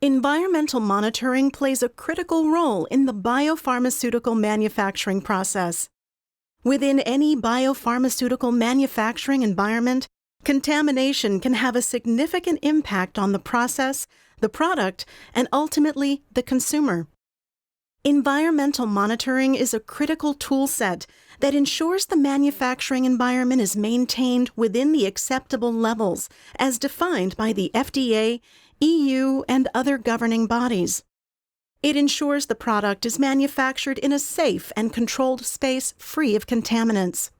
Environmental monitoring plays a critical role in the biopharmaceutical manufacturing process. Within any biopharmaceutical manufacturing environment, contamination can have a significant impact on the process, the product, and ultimately the consumer. Environmental monitoring is a critical toolset that ensures the manufacturing environment is maintained within the acceptable levels as defined by the FDA, EU, and other governing bodies. It ensures the product is manufactured in a safe and controlled space free of contaminants.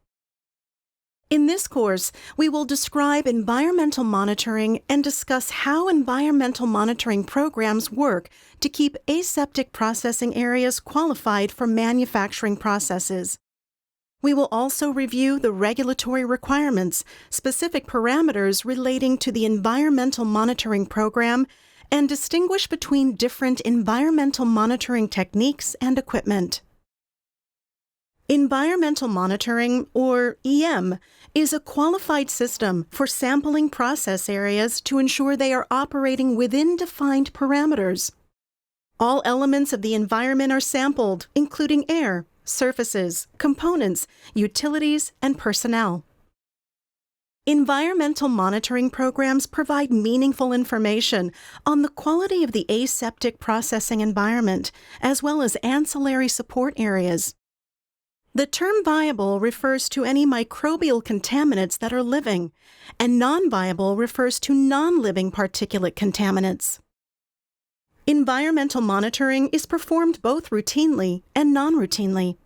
In this course, we will describe environmental monitoring and discuss how environmental monitoring programs work to keep aseptic processing areas qualified for manufacturing processes. We will also review the regulatory requirements, specific parameters relating to the environmental monitoring program, and distinguish between different environmental monitoring techniques and equipment. Environmental monitoring, or EM, is a qualified system for sampling process areas to ensure they are operating within defined parameters. All elements of the environment are sampled, including air, surfaces, components, utilities, and personnel. Environmental monitoring programs provide meaningful information on the quality of the aseptic processing environment, as well as ancillary support areas. The term viable refers to any microbial contaminants that are living, and non-viable refers to non-living particulate contaminants. Environmental monitoring is performed both routinely and non-routinely.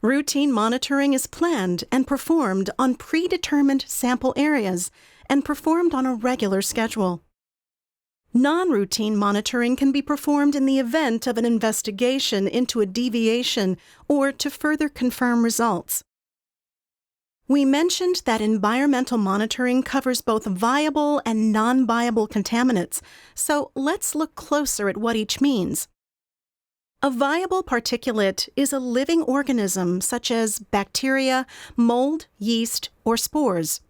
Routine monitoring is planned and performed on predetermined sample areas and performed on a regular schedule. Non-routine monitoring can be performed in the event of an investigation into a deviation or to further confirm results. We mentioned that environmental monitoring covers both viable and non-viable contaminants, so let's look closer at what each means. A viable particulate is a living organism such as bacteria, mold, yeast, or spores.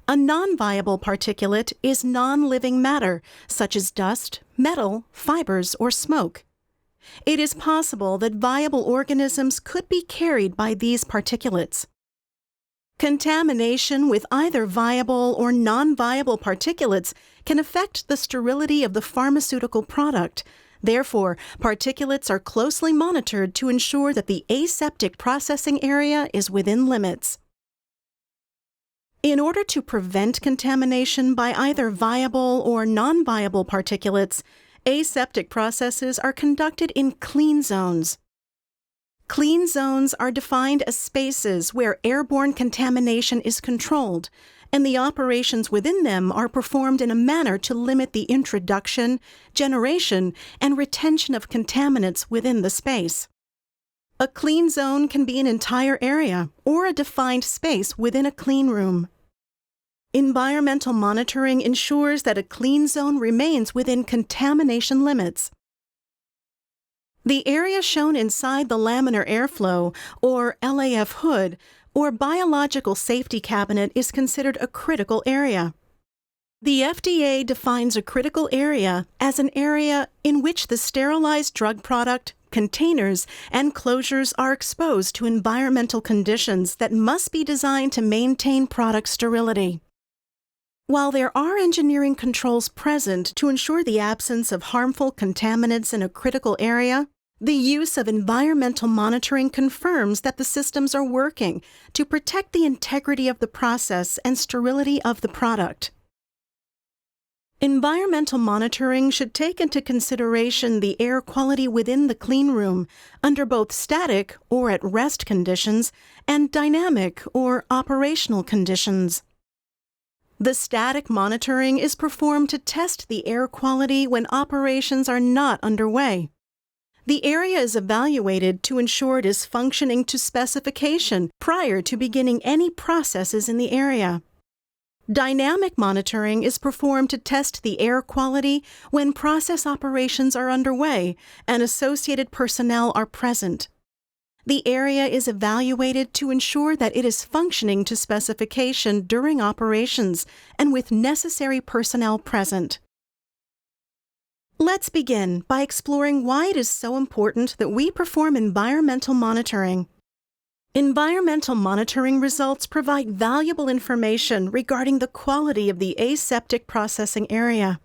A non-viable particulate is non-living matter, such as dust, metal, fibers, or smoke. It is possible that viable organisms could be carried by these particulates. Contamination with either viable or non-viable particulates can affect the sterility of the pharmaceutical product. Therefore, particulates are closely monitored to ensure that the aseptic processing area is within limits. In order to prevent contamination by either viable or non-viable particulates, aseptic processes are conducted in clean zones. Clean zones are defined as spaces where airborne contamination is controlled, and the operations within them are performed in a manner to limit the introduction, generation, and retention of contaminants within the space. A clean zone can be an entire area or a defined space within a clean room. Environmental monitoring ensures that a clean zone remains within contamination limits. The area shown inside the laminar airflow, or LAF hood, or biological safety cabinet is considered a critical area. The FDA defines a critical area as an area in which the sterilized drug product, containers, and closures are exposed to environmental conditions that must be designed to maintain product sterility. While there are engineering controls present to ensure the absence of harmful contaminants in a critical area, the use of environmental monitoring confirms that the systems are working to protect the integrity of the process and sterility of the product. Environmental monitoring should take into consideration the air quality within the clean room under both static or at rest conditions and dynamic or operational conditions. The static monitoring is performed to test the air quality when operations are not underway. The area is evaluated to ensure it is functioning to specification prior to beginning any processes in the area. Dynamic monitoring is performed to test the air quality when process operations are underway and associated personnel are present. The area is evaluated to ensure that it is functioning to specification during operations and with necessary personnel present. Let's begin by exploring why it is so important that we perform environmental monitoring. Environmental monitoring results provide valuable information regarding the quality of the aseptic processing area.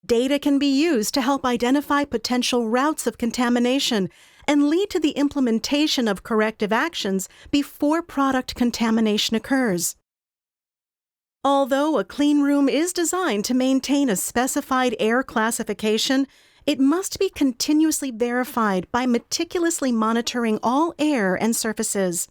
Data can be used to help identify potential routes of contamination and lead to the implementation of corrective actions before product contamination occurs. Although a clean room is designed to maintain a specified air classification, it must be continuously verified by meticulously monitoring all air and surfaces.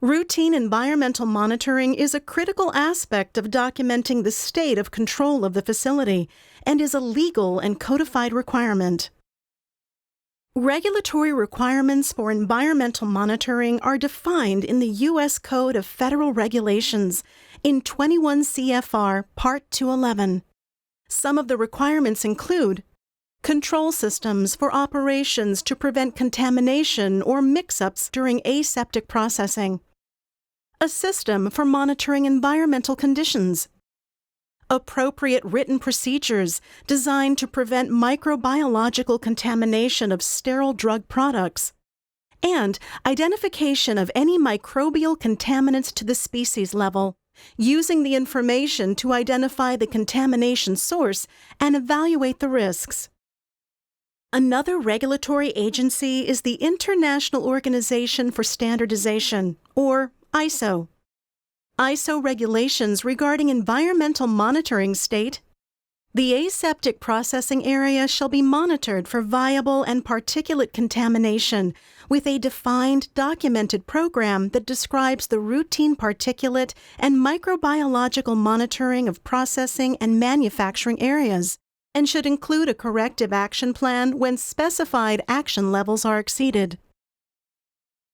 Routine environmental monitoring is a critical aspect of documenting the state of control of the facility and is a legal and codified requirement. Regulatory requirements for environmental monitoring are defined in the U.S. Code of Federal Regulations in 21 CFR Part 211. Some of the requirements include control systems for operations to prevent contamination or mix-ups during aseptic processing, a system for monitoring environmental conditions, appropriate written procedures designed to prevent microbiological contamination of sterile drug products, and identification of any microbial contaminants to the species level, using the information to identify the contamination source and evaluate the risks. Another regulatory agency is the International Organization for Standardization, or ISO. ISO regulations regarding environmental monitoring state, the aseptic processing area shall be monitored for viable and particulate contamination with a defined, documented program that describes the routine particulate and microbiological monitoring of processing and manufacturing areas, and should include a corrective action plan when specified action levels are exceeded.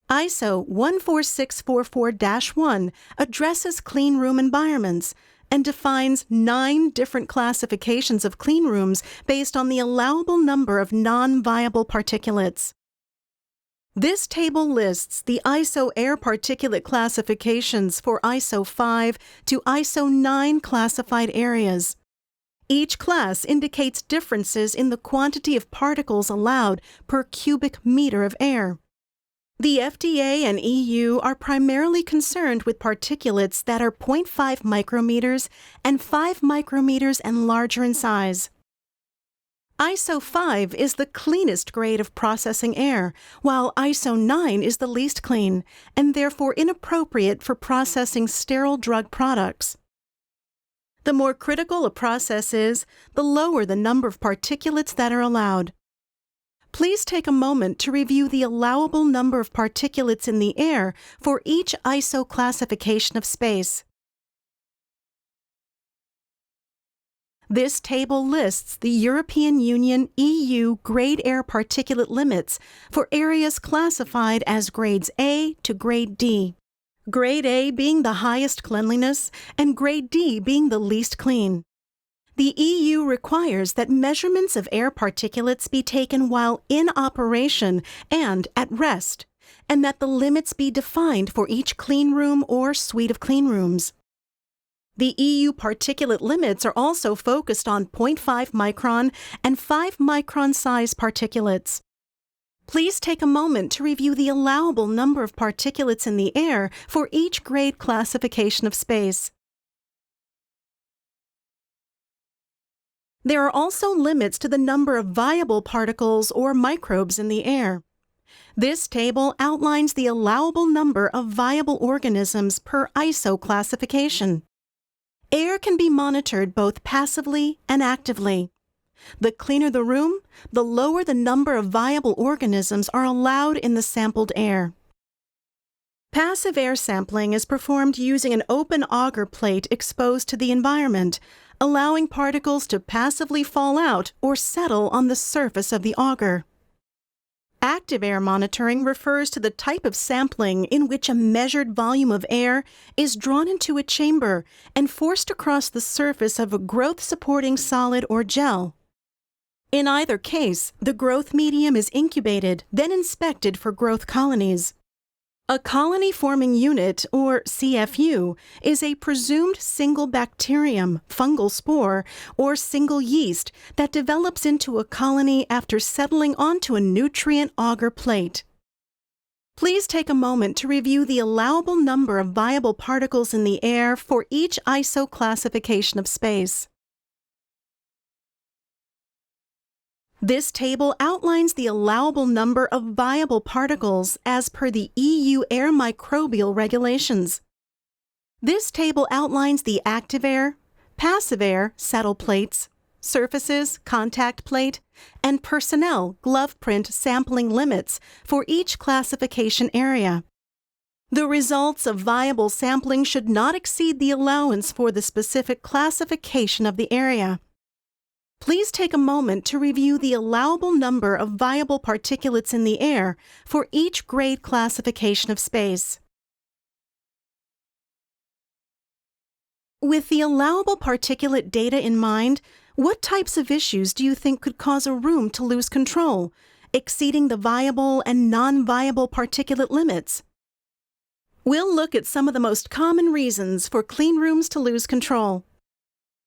ISO 14644-1 addresses clean room environments and defines 9 different classifications of clean rooms based on the allowable number of non-viable particulates. This table lists the ISO air particulate classifications for ISO 5 to ISO 9 classified areas. Each class indicates differences in the quantity of particles allowed per cubic meter of air. The FDA and EU are primarily concerned with particulates that are 0.5 micrometers and 5 micrometers and larger in size. ISO 5 is the cleanest grade of processing air, while ISO 9 is the least clean and therefore inappropriate for processing sterile drug products. The more critical a process is, the lower the number of particulates that are allowed. Please take a moment to review the allowable number of particulates in the air for each ISO classification of space. This table lists the European Union EU grade air particulate limits for areas classified as grades A to grade D. Grade A being the highest cleanliness and grade D being the least clean. The EU requires that measurements of air particulates be taken while in operation and at rest, and that the limits be defined for each clean room or suite of clean rooms. The EU particulate limits are also focused on 0.5 micron and 5 micron size particulates. Please take a moment to review the allowable number of particulates in the air for each grade classification of space. There are also limits to the number of viable particles or microbes in the air. This table outlines the allowable number of viable organisms per ISO classification. Air can be monitored both passively and actively. The cleaner the room, the lower the number of viable organisms are allowed in the sampled air. Passive air sampling is performed using an open auger plate exposed to the environment, allowing particles to passively fall out or settle on the surface of the auger. Active air monitoring refers to the type of sampling in which a measured volume of air is drawn into a chamber and forced across the surface of a growth-supporting solid or gel. In either case, the growth medium is incubated, then inspected for growth colonies. A colony-forming unit, or CFU, is a presumed single bacterium, fungal spore, or single yeast that develops into a colony after settling onto a nutrient agar plate. Please take a moment to review the allowable number of viable particles in the air for each ISO classification of space. This table outlines the allowable number of viable particles as per the EU air microbial regulations. This table outlines the active air, passive air, settle plates, surfaces, contact plate, and personnel, glove print sampling limits for each classification area. The results of viable sampling should not exceed the allowance for the specific classification of the area. Please take a moment to review the allowable number of viable particulates in the air for each grade classification of space. With the allowable particulate data in mind, what types of issues do you think could cause a room to lose control, exceeding the viable and non-viable particulate limits? We'll look at some of the most common reasons for clean rooms to lose control.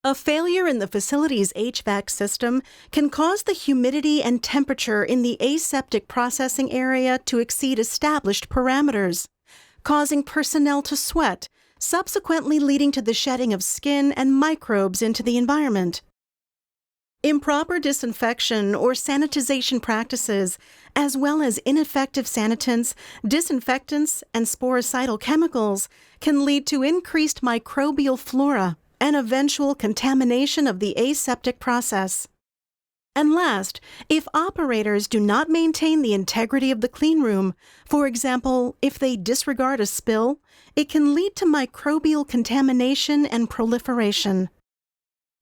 A failure in the facility's HVAC system can cause the humidity and temperature in the aseptic processing area to exceed established parameters, causing personnel to sweat, subsequently leading to the shedding of skin and microbes into the environment. Improper disinfection or sanitization practices, as well as ineffective sanitants, disinfectants, and sporicidal chemicals, can lead to increased microbial flora and eventual contamination of the aseptic process. And last, if operators do not maintain the integrity of the clean room, for example, if they disregard a spill, it can lead to microbial contamination and proliferation.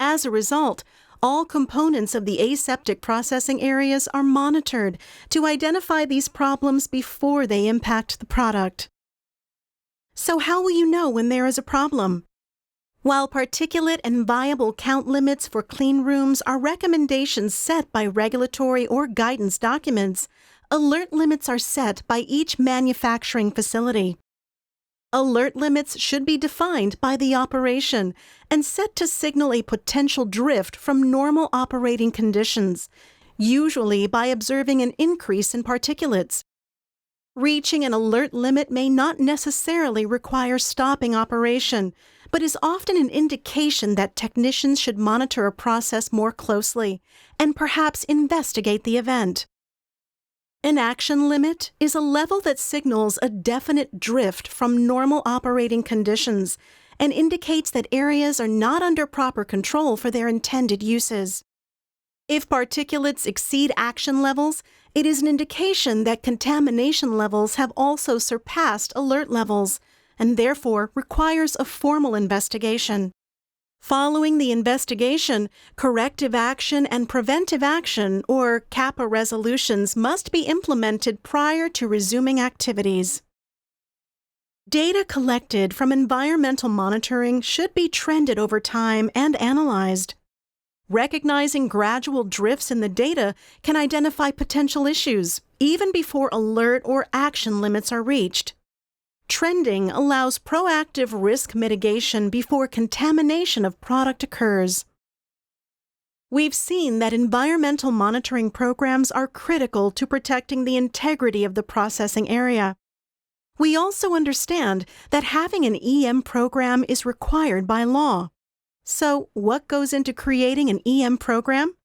As a result, all components of the aseptic processing areas are monitored to identify these problems before they impact the product. So how will you know when there is a problem? While particulate and viable count limits for clean rooms are recommendations set by regulatory or guidance documents, alert limits are set by each manufacturing facility. Alert limits should be defined by the operation and set to signal a potential drift from normal operating conditions, usually by observing an increase in particulates. Reaching an alert limit may not necessarily require stopping operation, but is often an indication that technicians should monitor a process more closely and perhaps investigate the event. An action limit is a level that signals a definite drift from normal operating conditions and indicates that areas are not under proper control for their intended uses. If particulates exceed action levels, it is an indication that contamination levels have also surpassed alert levels, and therefore requires a formal investigation. Following the investigation, corrective action and preventive action, or CAPA resolutions, must be implemented prior to resuming activities. Data collected from environmental monitoring should be trended over time and analyzed. Recognizing gradual drifts in the data can identify potential issues, even before alert or action limits are reached. Trending allows proactive risk mitigation before contamination of product occurs. We've seen that environmental monitoring programs are critical to protecting the integrity of the processing area. We also understand that having an EM program is required by law. So, what goes into creating an EM program?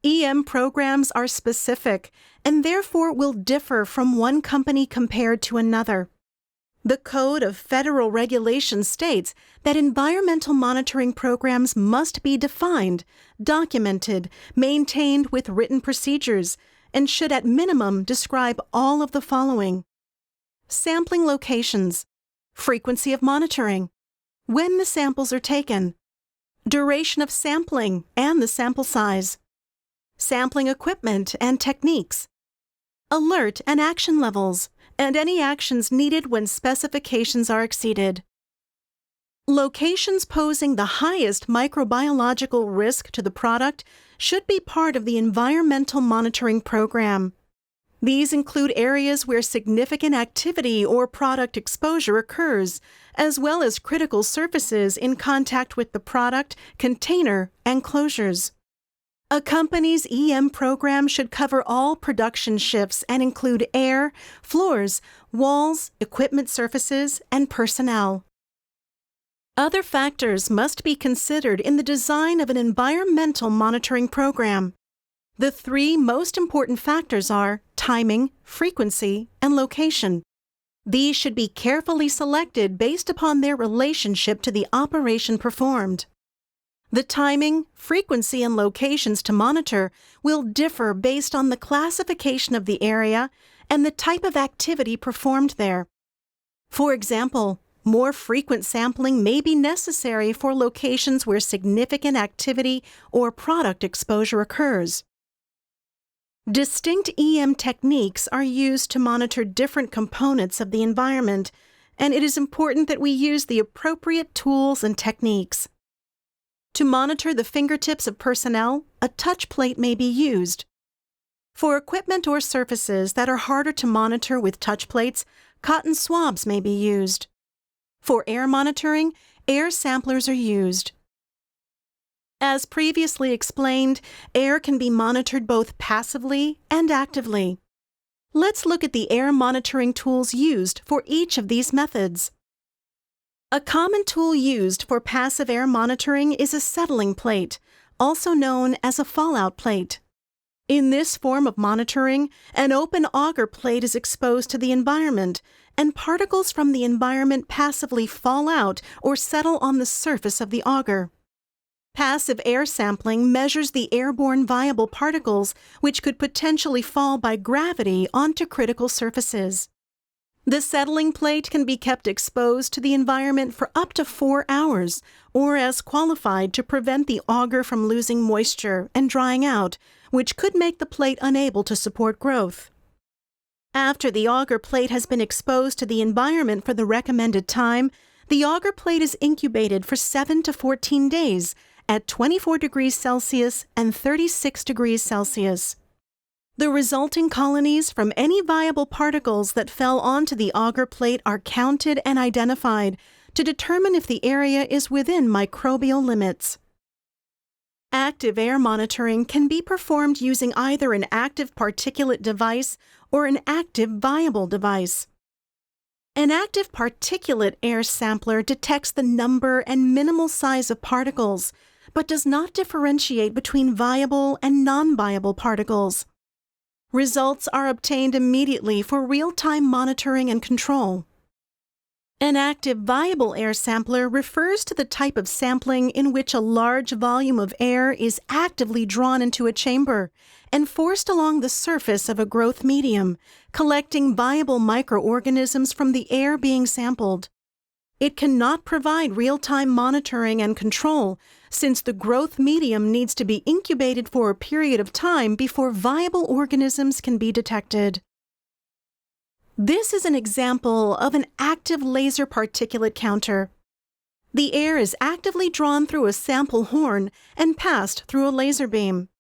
EM programs are specific and therefore will differ from one company compared to another. The Code of Federal Regulations states that environmental monitoring programs must be defined, documented, maintained with written procedures, and should at minimum describe all of the following: sampling locations, frequency of monitoring, when the samples are taken, duration of sampling and the sample size, sampling equipment and techniques, alert and action levels, and any actions needed when specifications are exceeded. Locations posing the highest microbiological risk to the product should be part of the environmental monitoring program. These include areas where significant activity or product exposure occurs, as well as critical surfaces in contact with the product, container, and closures. A company's EM program should cover all production shifts and include air, floors, walls, equipment surfaces, and personnel. Other factors must be considered in the design of an environmental monitoring program. The three most important factors are timing, frequency, and location. These should be carefully selected based upon their relationship to the operation performed. The timing, frequency, and locations to monitor will differ based on the classification of the area and the type of activity performed there. For example, more frequent sampling may be necessary for locations where significant activity or product exposure occurs. Distinct EM techniques are used to monitor different components of the environment, and it is important that we use the appropriate tools and techniques. To monitor the fingertips of personnel, a touch plate may be used. For equipment or surfaces that are harder to monitor with touch plates, cotton swabs may be used. For air monitoring, air samplers are used. As previously explained, air can be monitored both passively and actively. Let's look at the air monitoring tools used for each of these methods. A common tool used for passive air monitoring is a settling plate, also known as a fallout plate. In this form of monitoring, an open auger plate is exposed to the environment, and particles from the environment passively fall out or settle on the surface of the auger. Passive air sampling measures the airborne viable particles which could potentially fall by gravity onto critical surfaces. The settling plate can be kept exposed to the environment for up to 4 hours, or as qualified to prevent the auger from losing moisture and drying out, which could make the plate unable to support growth. After the auger plate has been exposed to the environment for the recommended time, the auger plate is incubated for 7 to 14 days at 24 degrees Celsius and 36 degrees Celsius. The resulting colonies from any viable particles that fell onto the auger plate are counted and identified to determine if the area is within microbial limits. Active air monitoring can be performed using either an active particulate device or an active viable device. An active particulate air sampler detects the number and minimal size of particles, but does not differentiate between viable and non-viable particles. Results are obtained immediately for real-time monitoring and control. An active viable air sampler refers to the type of sampling in which a large volume of air is actively drawn into a chamber and forced along the surface of a growth medium, collecting viable microorganisms from the air being sampled. It cannot provide real-time monitoring and control, since the growth medium needs to be incubated for a period of time before viable organisms can be detected. This is an example of an active laser particulate counter. The air is actively drawn through a sample horn and passed through a laser beam.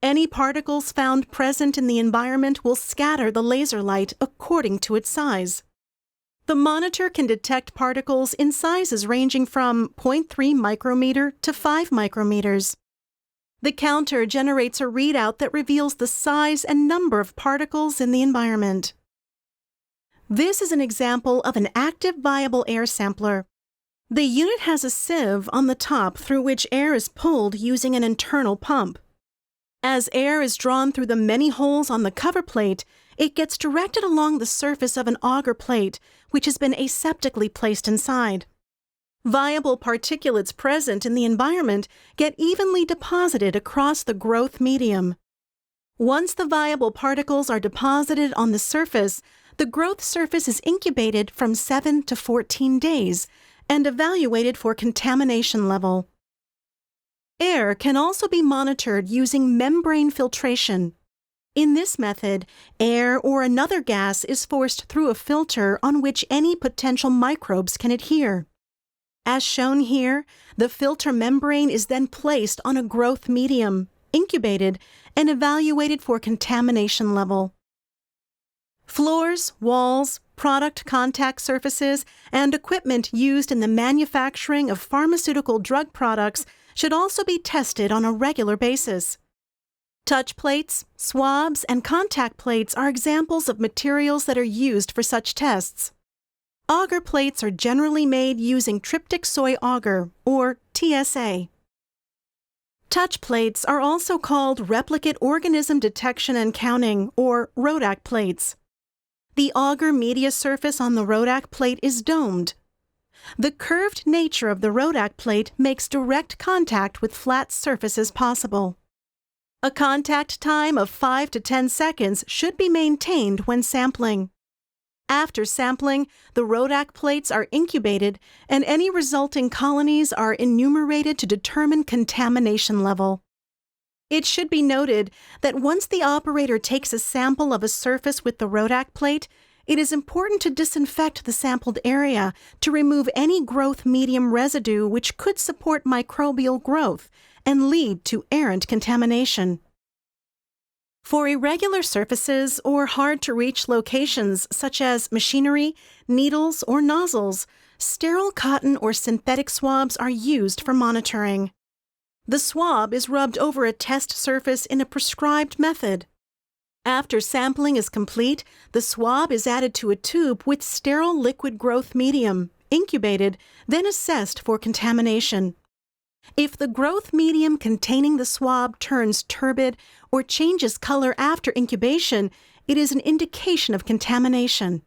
Any particles found present in the environment will scatter the laser light according to its size. The monitor can detect particles in sizes ranging from 0.3 micrometer to 5 micrometers. The counter generates a readout that reveals the size and number of particles in the environment. This is an example of an active viable air sampler. The unit has a sieve on the top through which air is pulled using an internal pump. As air is drawn through the many holes on the cover plate, it gets directed along the surface of an auger plate, which has been aseptically placed inside. Viable particulates present in the environment get evenly deposited across the growth medium. Once the viable particles are deposited on the surface, the growth surface is incubated from 7 to 14 days and evaluated for contamination level. Air can also be monitored using membrane filtration. In this method, air or another gas is forced through a filter on which any potential microbes can adhere. As shown here, the filter membrane is then placed on a growth medium, incubated, and evaluated for contamination level. Floors, walls, product contact surfaces, and equipment used in the manufacturing of pharmaceutical drug products should also be tested on a regular basis. Touch plates, swabs, and contact plates are examples of materials that are used for such tests. Agar plates are generally made using tryptic soy agar, or TSA. Touch plates are also called replicate organism detection and counting, or RODAC plates. The agar media surface on the RODAC plate is domed. The curved nature of the RODAC plate makes direct contact with flat surfaces possible. A contact time of 5 to 10 seconds should be maintained when sampling. After sampling, the RODAC plates are incubated and any resulting colonies are enumerated to determine contamination level. It should be noted that once the operator takes a sample of a surface with the RODAC plate, it is important to disinfect the sampled area to remove any growth medium residue which could support microbial growth and lead to errant contamination. For irregular surfaces or hard-to-reach locations such as machinery, needles, or nozzles, sterile cotton or synthetic swabs are used for monitoring. The swab is rubbed over a test surface in a prescribed method. After sampling is complete, the swab is added to a tube with sterile liquid growth medium, incubated, then assessed for contamination. If the growth medium containing the swab turns turbid or changes color after incubation, it is an indication of contamination.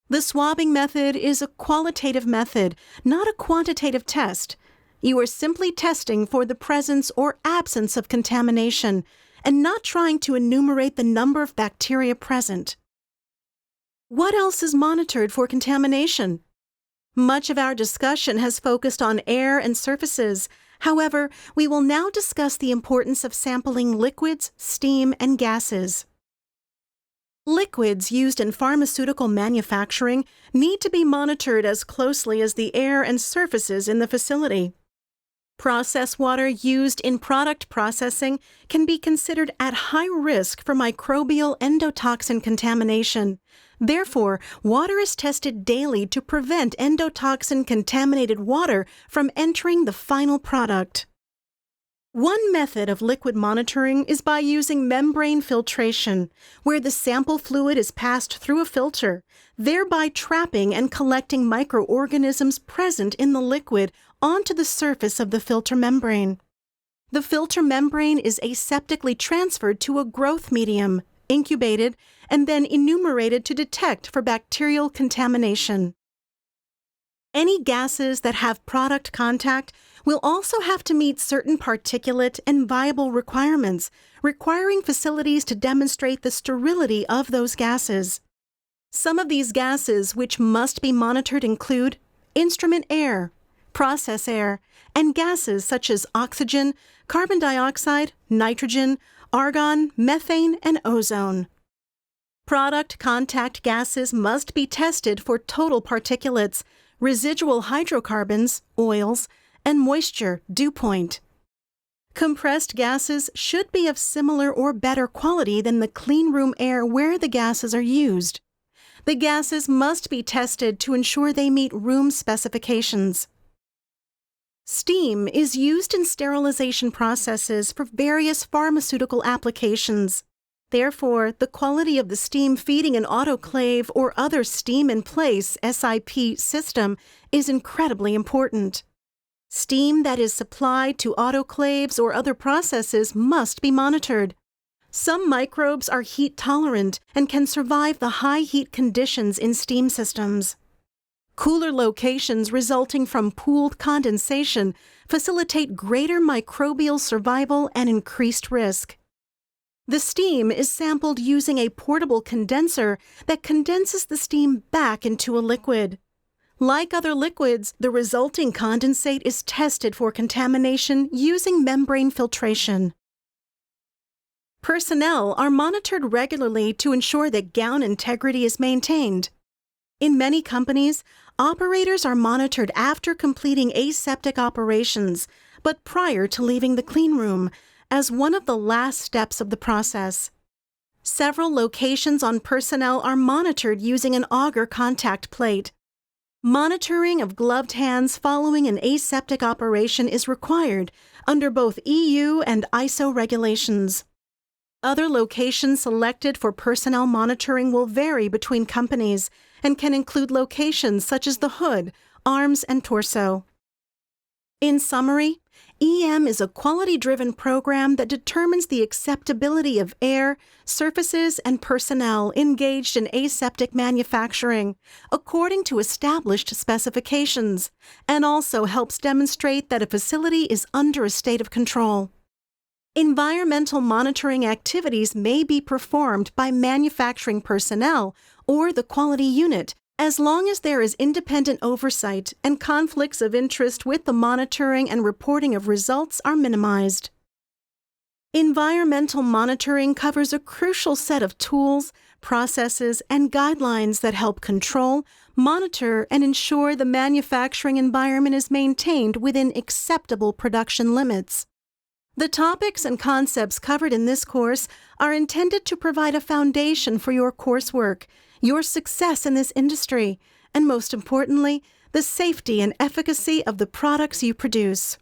The swabbing method is a qualitative method, not a quantitative test. You are simply testing for the presence or absence of contamination and not trying to enumerate the number of bacteria present. What else is monitored for contamination? Much of our discussion has focused on air and surfaces. However, we will now discuss the importance of sampling liquids, steam, and gases. Liquids used in pharmaceutical manufacturing need to be monitored as closely as the air and surfaces in the facility. Process water used in product processing can be considered at high risk for microbial endotoxin contamination. Therefore, water is tested daily to prevent endotoxin-contaminated water from entering the final product. One method of liquid monitoring is by using membrane filtration, where the sample fluid is passed through a filter, thereby trapping and collecting microorganisms present in the liquid onto the surface of the filter membrane. The filter membrane is aseptically transferred to a growth medium, incubated, and then enumerated to detect for bacterial contamination. Any gases that have product contact will also have to meet certain particulate and viable requirements, requiring facilities to demonstrate the sterility of those gases. Some of these gases which must be monitored include instrument air, process air, and gases such as oxygen, carbon dioxide, nitrogen, argon, methane, and ozone. Product contact gases must be tested for total particulates, residual hydrocarbons, oils, and moisture, dew point. Compressed gases should be of similar or better quality than the clean room air where the gases are used. The gases must be tested to ensure they meet room specifications. Steam is used in sterilization processes for various pharmaceutical applications. Therefore, the quality of the steam feeding an autoclave or other steam-in-place SIP system is incredibly important. Steam that is supplied to autoclaves or other processes must be monitored. Some microbes are heat-tolerant and can survive the high heat conditions in steam systems. Cooler locations resulting from pooled condensation facilitate greater microbial survival and increased risk. The steam is sampled using a portable condenser that condenses the steam back into a liquid. Like other liquids, the resulting condensate is tested for contamination using membrane filtration. Personnel are monitored regularly to ensure that gown integrity is maintained. In many companies, operators are monitored after completing aseptic operations, but prior to leaving the clean room, as one of the last steps of the process. Several locations on personnel are monitored using an auger contact plate. Monitoring of gloved hands following an aseptic operation is required under both EU and ISO regulations. Other locations selected for personnel monitoring will vary between companies and can include locations such as the hood, arms, and torso. In summary, EM is a quality-driven program that determines the acceptability of air, surfaces, and personnel engaged in aseptic manufacturing according to established specifications, and also helps demonstrate that a facility is under a state of control. Environmental monitoring activities may be performed by manufacturing personnel or the quality unit, as long as there is independent oversight and conflicts of interest with the monitoring and reporting of results are minimized. Environmental monitoring covers a crucial set of tools, processes, and guidelines that help control, monitor, and ensure the manufacturing environment is maintained within acceptable production limits. The topics and concepts covered in this course are intended to provide a foundation for your coursework, your success in this industry, and most importantly, the safety and efficacy of the products you produce.